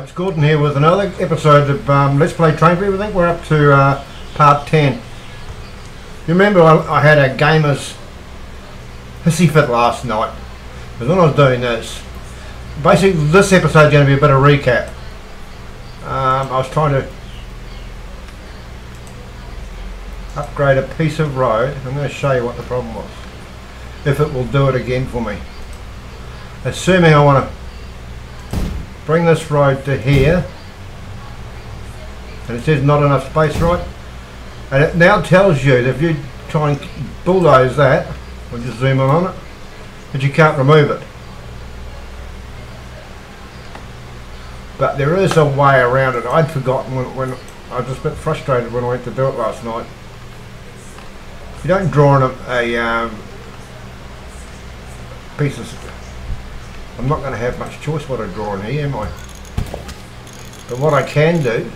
It's Gordon here with another episode of Let's Play Train View. I think we're up to part 10. You remember I had a gamer's hissy fit last night, because when I was doing this, basically this episode is going to be a bit of recap. I was trying to upgrade a piece of road. I'm going to show you what the problem was, if it will do it again for me. Assuming I want to bring this road to here, and it says not enough space, right? And it now tells you that if you try and bulldoze that, I'll just zoom in on it, that you can't remove it. But there is a way around it. I'd forgotten when I was just a bit frustrated when I went to do it last night. You don't draw on a piece of... I'm not going to have much choice what I draw in here, am I? But what I can do,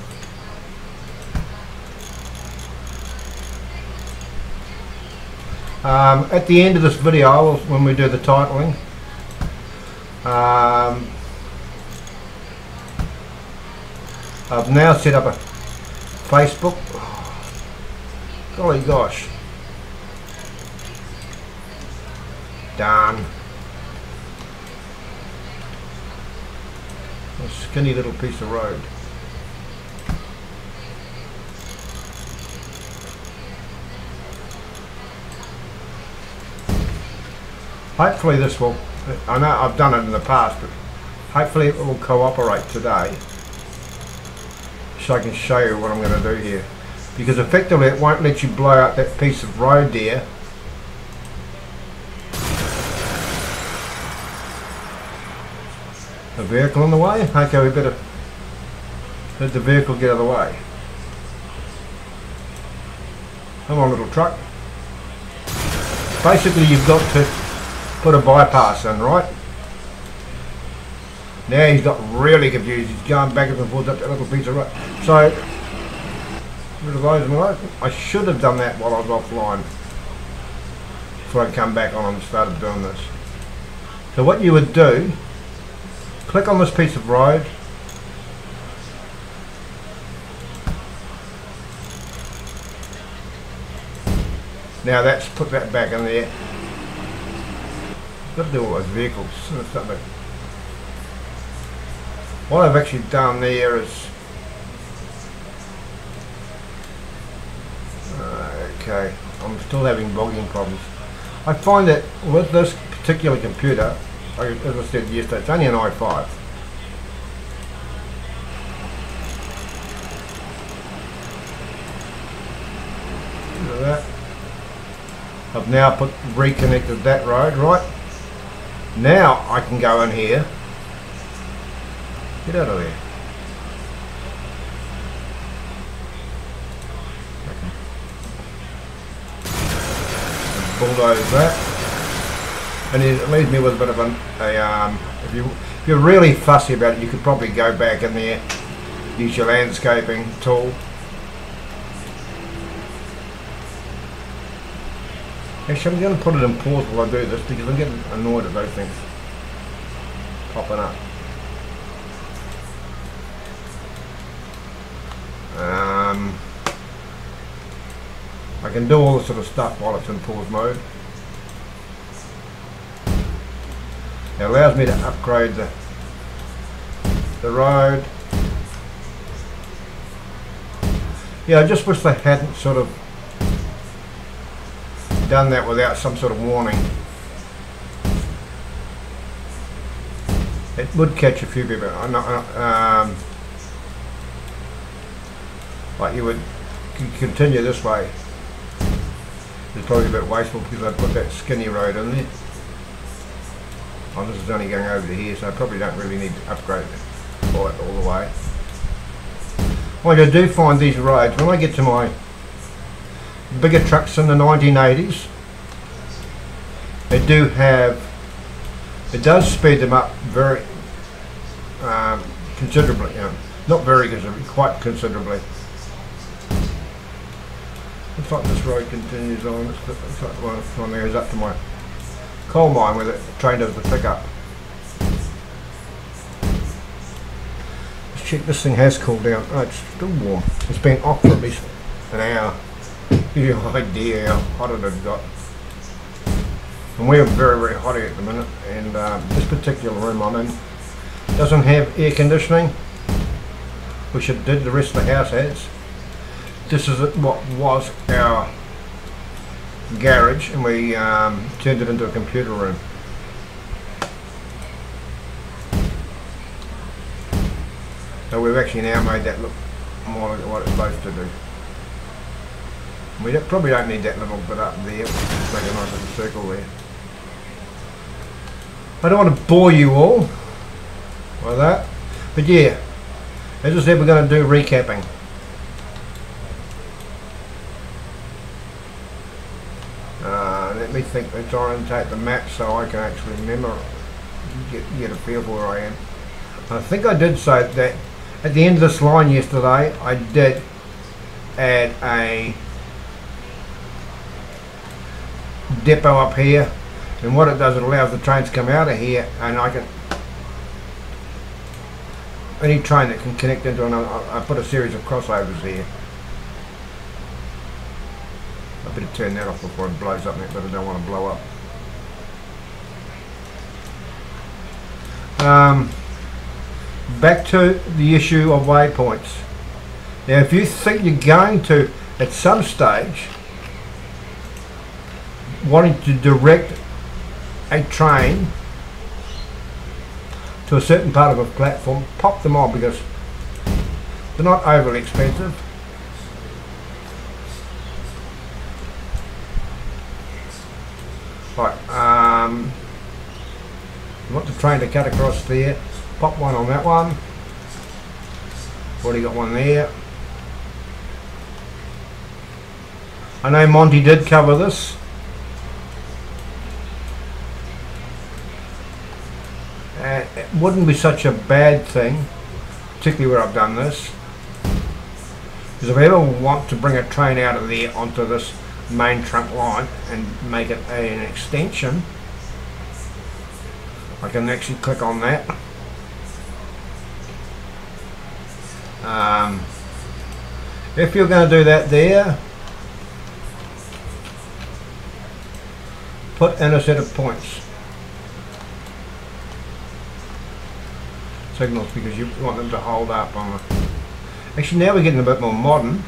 at the end of this video, when we do the titling, I've now set up a Facebook. Golly gosh. Darn. A skinny little piece of road. Hopefully this will, I know I've done it in the past, but hopefully it will cooperate today, so I can show you what I'm going to do here, because effectively it won't let you blow out that piece of road there. A vehicle in the way? Okay, we better let the vehicle get out of the way. Come on, little truck. Basically you've got to put a bypass in, right? Now he's got really confused. He's going back and forth up that little piece of road. So, rid of those in. I should have done that while I was offline, before I come back on and started doing this. So what you would do, click on this piece of road, now that's put that back in there. Got to do all those vehicles. What I've actually done there is, okay, I'm still having logging problems. I find that with this particular computer, as I said yesterday, it's only an i5. Look at that. I've now reconnected that road, right? Now I can go in here. Get out of there. Bulldoze that. And it leaves me with a bit of if you're really fussy about it, you could probably go back in there, use your landscaping tool. Actually, I'm going to put it in pause while I do this, because I'm getting annoyed at those things popping up. I can do all this sort of stuff while it's in pause mode. It allows me to upgrade the road. Yeah, I just wish they hadn't sort of done that without some sort of warning. It would catch a few people. Like you would continue this way. It's probably a bit wasteful because I put that skinny road in there. Oh, this is only going over to here, so I probably don't really need to upgrade it all the way. Well, I do find these roads, when I get to my bigger trucks in the 1980s, it does speed them up very considerably, not very considerably, quite considerably. Looks like this road continues on. Looks like one there is up to my coal mine where the train does the pickup. check, this thing has cooled down. Oh, it's still warm. It's been off for at least an hour. Give you an idea how hot it had got. And we're very, very hot here at the minute, and this particular room I'm in doesn't have air conditioning, which it did, the rest of the house has. This is what was our garage, and we turned it into a computer room. So we've actually now made that look more like what it's supposed to do. We probably don't need that little bit up there, just make a nice little circle there. I don't want to bore you all with that, but yeah, as I said, we're going to do recapping. Let me think, let's orientate the map so I can actually remember, get a feel for where I am. I think I did say that at the end of this line yesterday, I did add a depot up here, and what it does, it allows the trains to come out of here, and I can, any train that can connect into another, I put a series of crossovers here. I better turn that off before it blows up, but I don't want to blow up. Back to the issue of waypoints. Now, if you think you're going to, at some stage, wanting to direct a train to a certain part of a platform, pop them on, because they're not overly expensive. Right, you want the train to cut across there, pop one on that one. Already got one there. I know Monty did cover this. It wouldn't be such a bad thing, particularly where I've done this, because if I ever want to bring a train out of there onto this main trunk line and make it an extension, I can actually click on that. If you're going to do that there, put in a set of points. Signals, because you want them to hold up on the... Actually, now we're getting a bit more modern.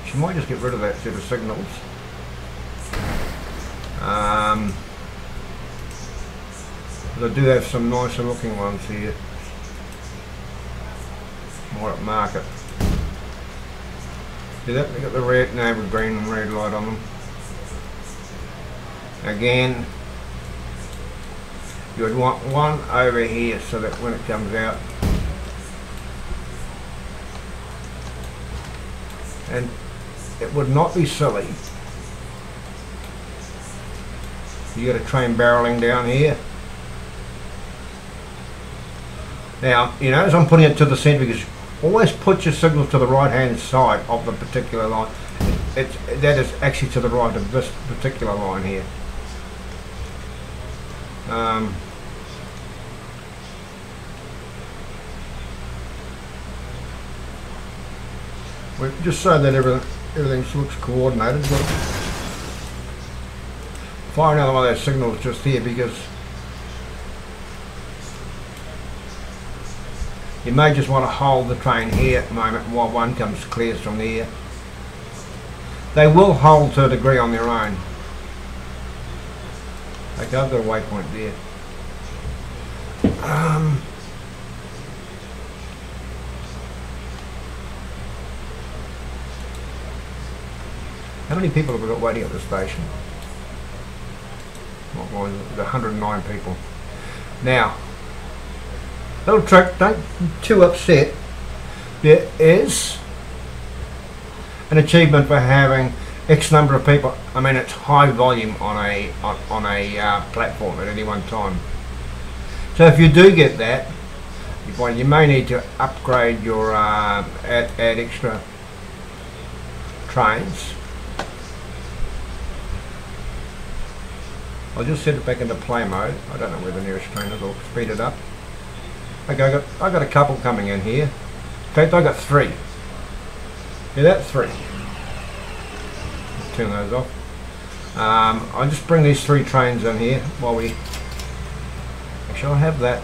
You might just get rid of that set of signals. But I do have some nicer looking ones here. More at market. See that? They got the red, no, with green and red light on them. Again, you would want one over here so that when it comes out, and it would not be silly. You got a train barreling down here. Now, you notice I'm putting it to the centre, because always put your signal to the right hand side of the particular line. That is actually to the right of this particular line here. Just so that everything looks coordinated. Fire another one of those signals just here, because you may just want to hold the train here at the moment while one clears from there. They will hold to a degree on their own. Okay, I've got a waypoint there. How many people have we got waiting at the station? What was it? 109 people. Now, little trick, don't be too upset. There is an achievement for having X number of people. I mean, it's high volume on a platform at any one time. So if you do get that, you may need to upgrade your add extra trains. I'll just set it back into play mode. I don't know where the nearest train is. I'll speed it up. Okay, I got a couple coming in here. In fact, I got 3. Yeah, that's 3. Turn those off. I'll just bring these 3 trains in here while we. Actually, I'll have that.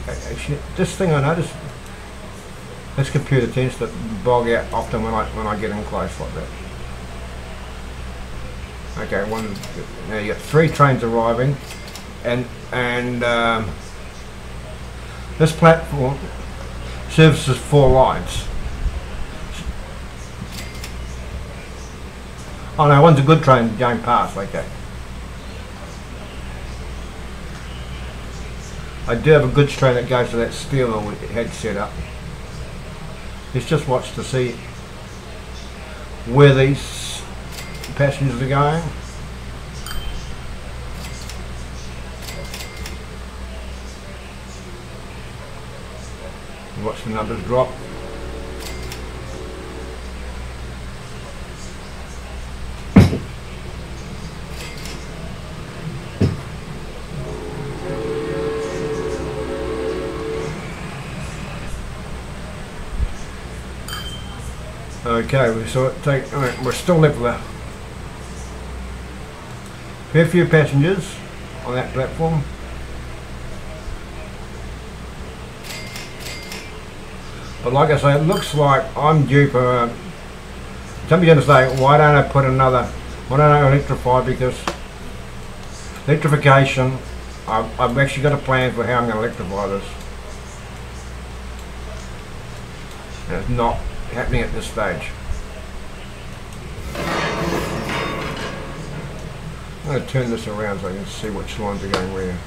Actually, this thing I noticed. This computer tends to bog out often when I get in close like that. Okay, now you got 3 trains arriving, and this platform services 4 lines. Oh no, one's a good train going past. Okay. I do have a goods train that goes to that steel mill we had set up. Let's just watch to see where these passengers are going. Watch the numbers drop. Okay, we saw it take. We're still left with a fair few passengers on that platform. But like I say, it looks like I'm due for. Somebody's going to say, why don't I put another? Why don't I electrify? Because electrification, I've actually got a plan for how I'm going to electrify this. And it's not happening at this stage. I'm going to turn this around so I can see which lines are going where.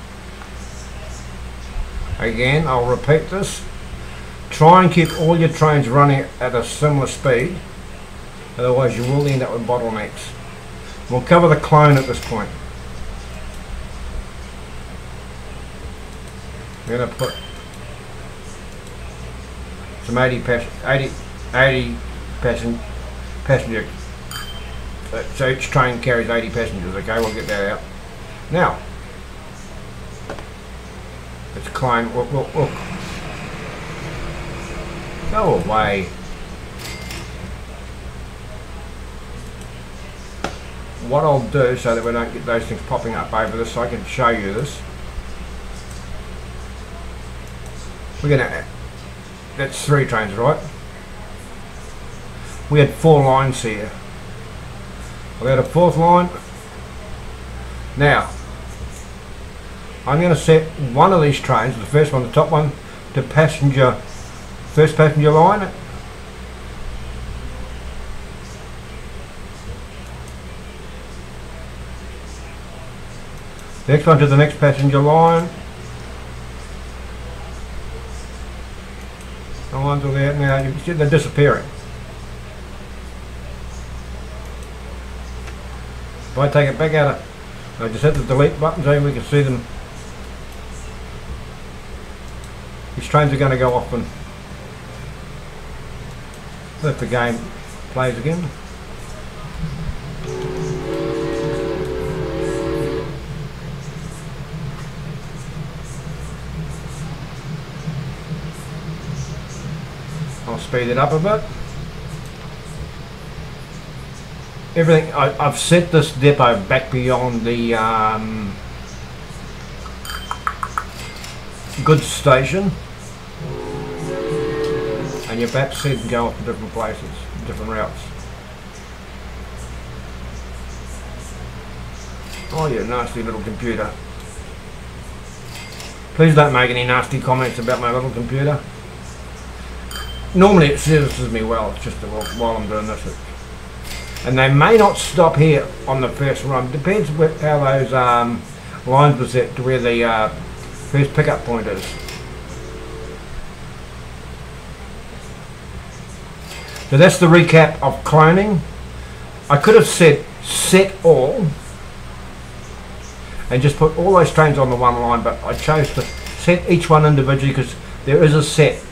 Again, I'll repeat this. Try and keep all your trains running at a similar speed, otherwise you will end up with bottlenecks. We'll cover the clone at this point. We're going to put some 80 passenger. So each train carries 80 passengers. Okay, we'll get that out. Now, let's climb. We'll go away. What I'll do so that we don't get those things popping up over this, so I can show you this. We're gonna. That's 3 trains, right? We had 4 lines here. I've got a 4th line. Now, I'm going to set one of these trains, the first one, the top one, to first passenger line. Next one to the next passenger line. The lines are there now. You can see they're disappearing. If I take it back out of, I just hit the delete button so we can see them. These trains are going to go off and let the game plays again. I'll speed it up a bit. Everything I've set this depot back beyond the goods station, and your back seat can go off to different places, different routes. Oh, you nasty little computer! Please don't make any nasty comments about my little computer. Normally it services me well. It's just while I'm doing this. And they may not stop here on the first run. Depends with how those lines were set to where the first pickup point is. So that's the recap of cloning. I could have said set all and just put all those trains on the one line, but I chose to set each one individually because there is a set.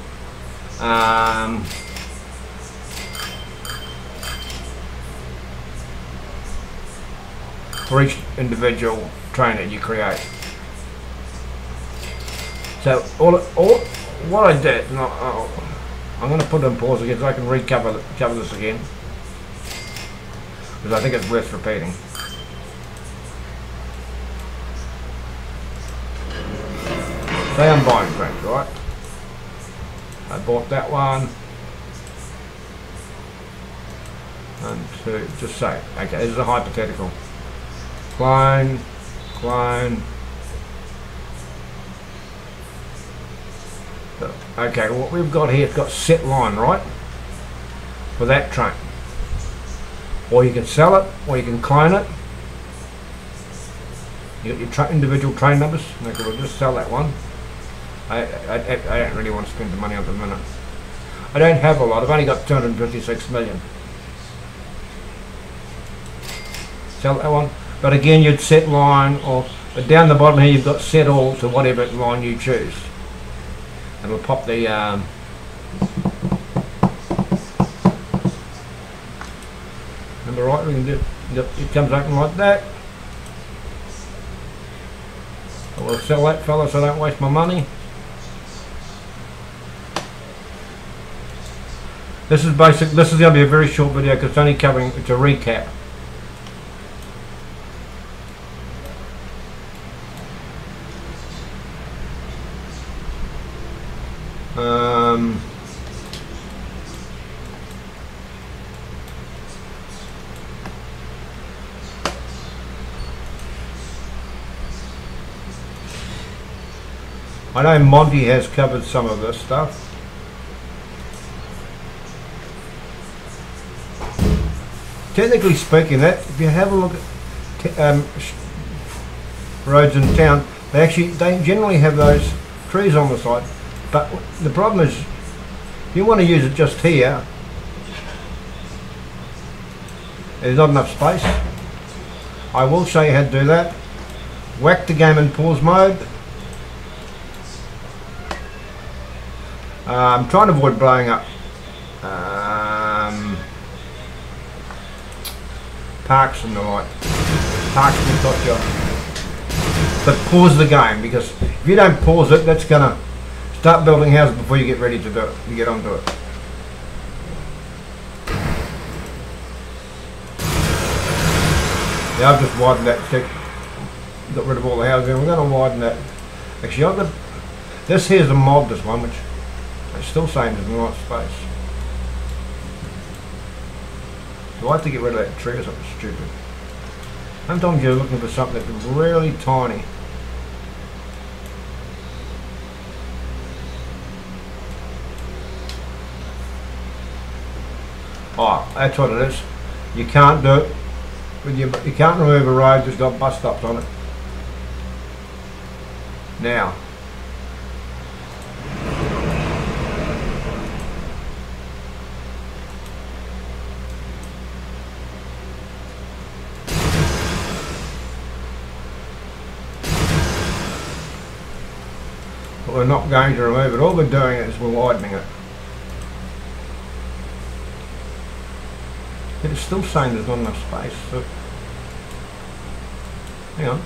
For each individual train that you create. So all what I did, and I'm going to put it on pause again so I can cover this again, because I think it's worth repeating. Say I'm buying drinks, right? I bought that one. And two, just say, okay, this is a hypothetical. Clone. Okay, what we've got here, it's got set line, right? For that train. Or you can sell it, or you can clone it. You got your individual train numbers. Okay, we'll just sell that one. I don't really want to spend the money on the minute. I don't have a lot. I've only got 256 million. Sell that one. But again, you'd set line, or down the bottom here, you've got set all to whatever line you choose. And we'll pop the number right. We can do. It comes open like that. I will sell that fella so I don't waste my money. This is basic. This is going to be a very short video because it's only covering. It's a recap. I know Monty has covered some of this stuff. Technically speaking, that if you have a look at roads in town, they generally have those trees on the side. But the problem is, if you want to use it just here, there's not enough space. I will show you how to do that. Whack the game in pause mode. I'm trying to avoid blowing up parks and the like. Parks will cost you. But pause the game, because if you don't pause it, that's going to start building houses before you get ready to do it. You get onto it. Yeah, I've just widened that section. Got rid of all the houses. We're going to widen that. Actually, I've got this here's a mod. This one, which it's still saying there's not space. Do I have to get rid of that tree or something stupid? Sometimes you're looking for something that's really tiny. Oh, that's what it is. You can't do it. You can't remove a road that's got bus stops on it. Now. But we're not going to remove it. All we're doing is we're widening it. But it's still saying there's not enough space. So hang on.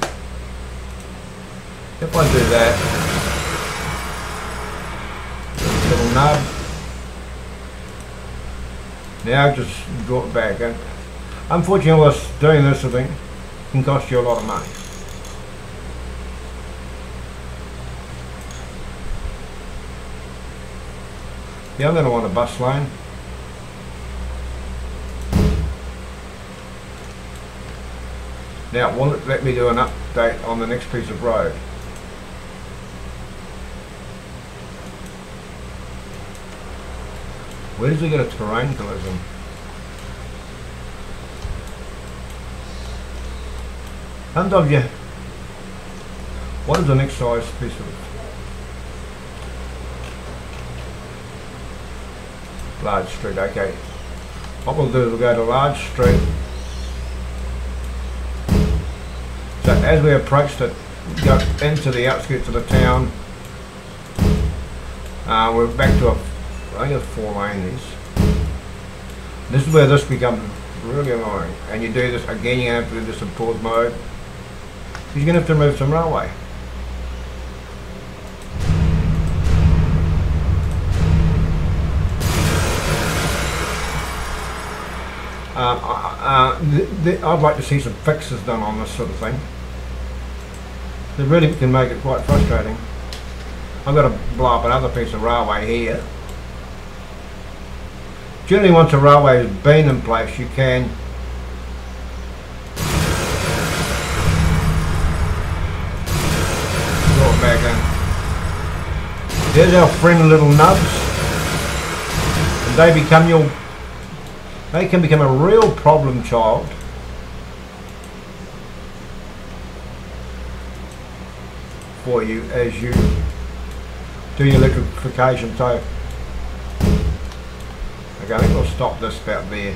If I do that, little nub. Now just draw it back. And unfortunately, doing this, I think, can cost you a lot of money. Yeah, I'm going to want a bus lane. Now, will it let me do an update on the next piece of road? Where does it get a terrain collision? Sometimes you... What is the next size piece of it? Large street, okay. What we'll do is we'll go to large street. So as we approach the, go into the outskirts of the town, we're back to I think it's 4 lanes. This is where this becomes really annoying. And you do this again, you're going to have to do this in pause mode. You're going to have to remove some railway. I'd like to see some fixes done on this sort of thing. It really can make it quite frustrating. I've got to blow up another piece of railway here. Generally, once a railway has been in place, you can draw it back in. There's our friendly little nubs, and they can become a real problem child. For you as you do your electrification. So okay, I think we'll stop this about there.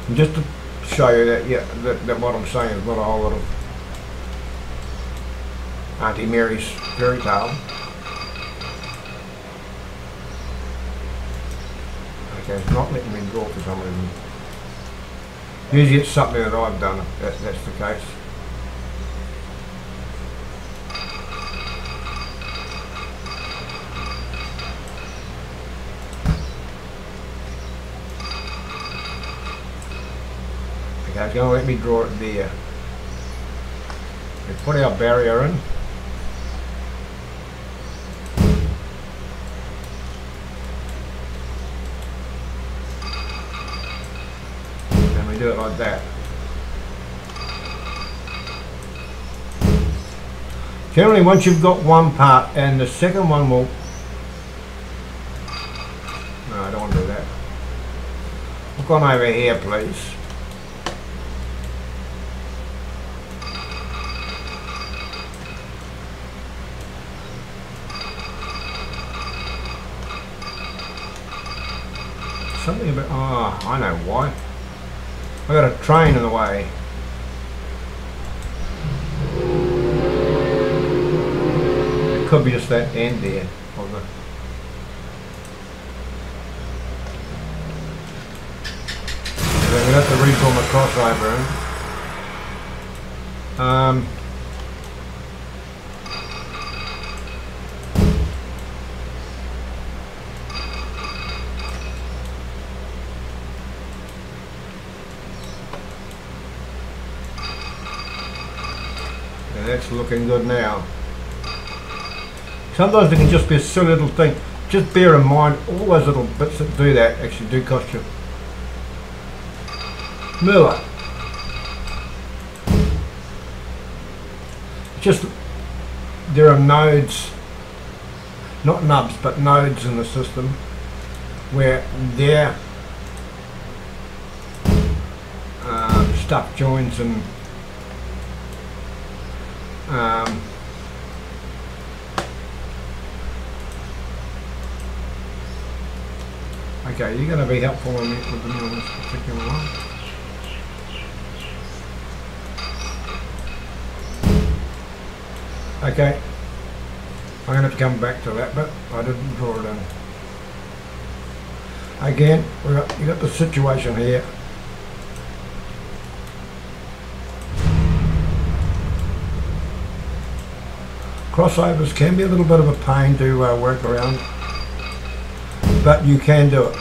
And just to show you that, yeah, that what I'm saying is not a whole lot of Auntie Mary's fairy tale. Okay, it's not letting me draw for some reason. Usually it's something that I've done, if that's the case. Okay, it's going to let me draw it there. We put our barrier in. And we do it like that. Generally, once you've got one part and the second one will... No, I don't want to do that. Look on over here, please. Something about, oh, I know why. I got a train in the way. It could be just that end there of the. Then we have to redraw my crossover in. That's looking good now. Sometimes it can just be a silly little thing. Just bear in mind all those little bits that do that actually do cost you. Miller. Just there are nodes, not nubs, but nodes in the system where their stuff joins and okay, you're going to be helpful with me on this particular one. Okay, I'm going to have to come back to that, but I didn't draw it in. Again, you got the situation here. Crossovers can be a little bit of a pain to work around, but you can do it.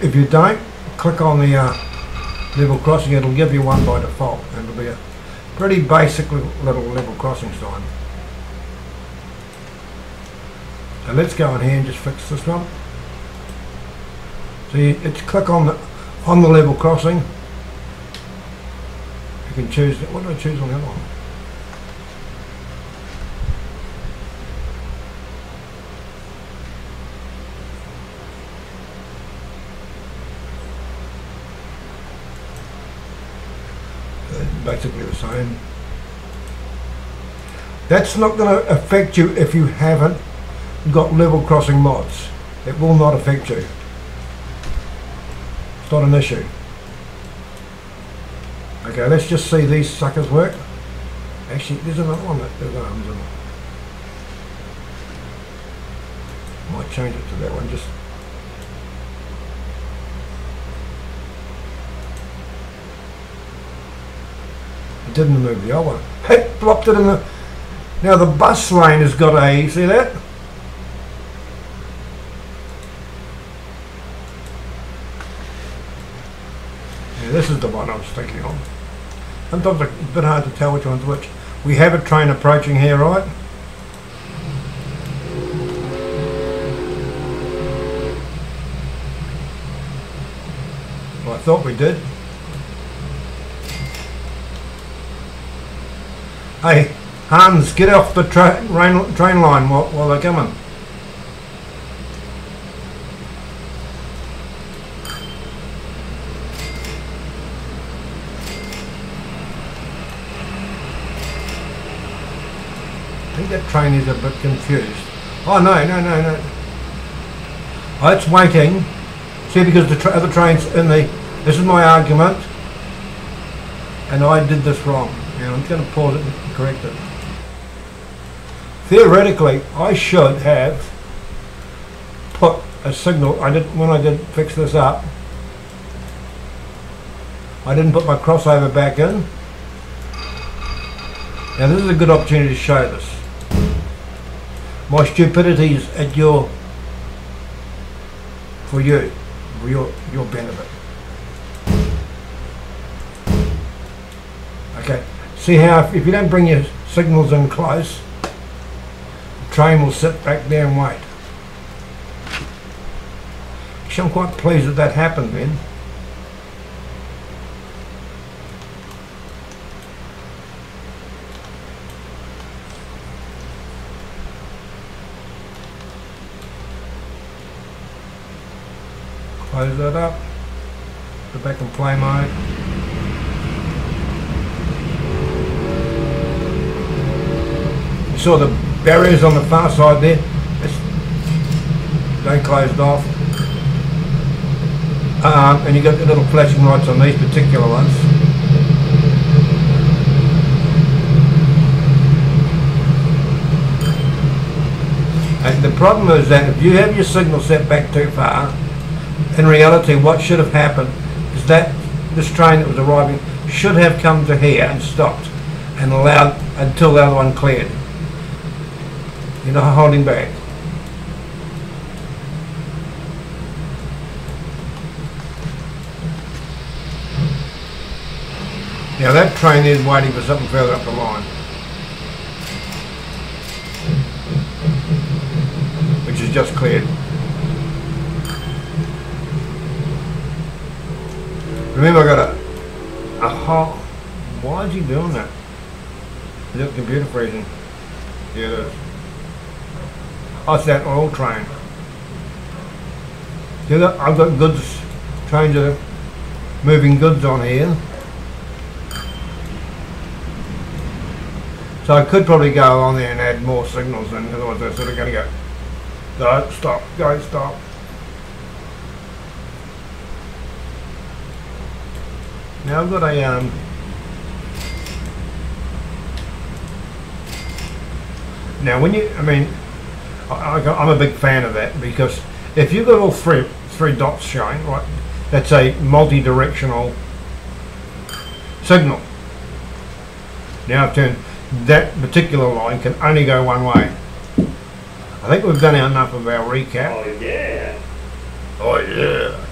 If you don't, click on the level crossing, it'll give you one by default, and it'll be a pretty basic little level crossing sign. So let's go in here and just fix this one. So it's click on the level crossing. You can choose, what do I choose on the other one? Basically the same. That's not going to affect you if you haven't got level crossing mods. It will not affect you. It's not an issue. Okay, let's just see these suckers work. Actually, there's another one that there's arms in it. Might change it to that one. Just it didn't move the other one. Hey, dropped it in the Now the bus lane has got a, see that? Yeah, this is the one I was thinking of. Sometimes it's a bit hard to tell which one's which. We have a train approaching here, right? Well, I thought we did. Hey, Hans, get off the train line while they're coming. I think that train is a bit confused. Oh no. Oh, it's waiting. See, because the other train's in the... This is my argument. And I did this wrong. Now I'm going to pause it and correct it. Theoretically, I should have put a signal. When I did fix this up. I didn't put my crossover back in. Now this is a good opportunity to show this. My stupidity is at your benefit. Okay, see how if you don't bring your signals in close, the train will sit back there and wait. Actually, I'm quite pleased that happened then. Close that up, go back in play mode. You saw the barriers on the far side there, they closed off. And you got the little flashing lights on these particular ones. And the problem is that if you have your signal set back too far, in reality what should have happened is that this train that was arriving should have come to here and stopped and allowed until the other one cleared. You're not holding back. Now that train is waiting for something further up the line, which is just cleared. Remember, I got a whole... Why is he doing that? Is it computer freezing? Yeah, it is. Oh, it's that oil train. See that? I've got goods, trains that are moving goods on here. So I could probably go on there and add more signals, and otherwise they're sort of going to go stop, go stop. Now I've got a now when you, I mean, I'm a big fan of that, because if you've got all three dots showing, right, that's a multi-directional signal. Now I've turned that particular line can only go one way. I think we've done enough of our recap. Oh yeah. Oh yeah.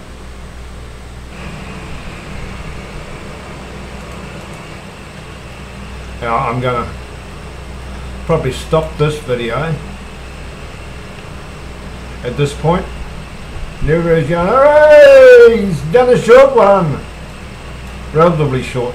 Now I'm going to probably stop this video at this point. And everybody's going, hooray! He's done a short one! Relatively short.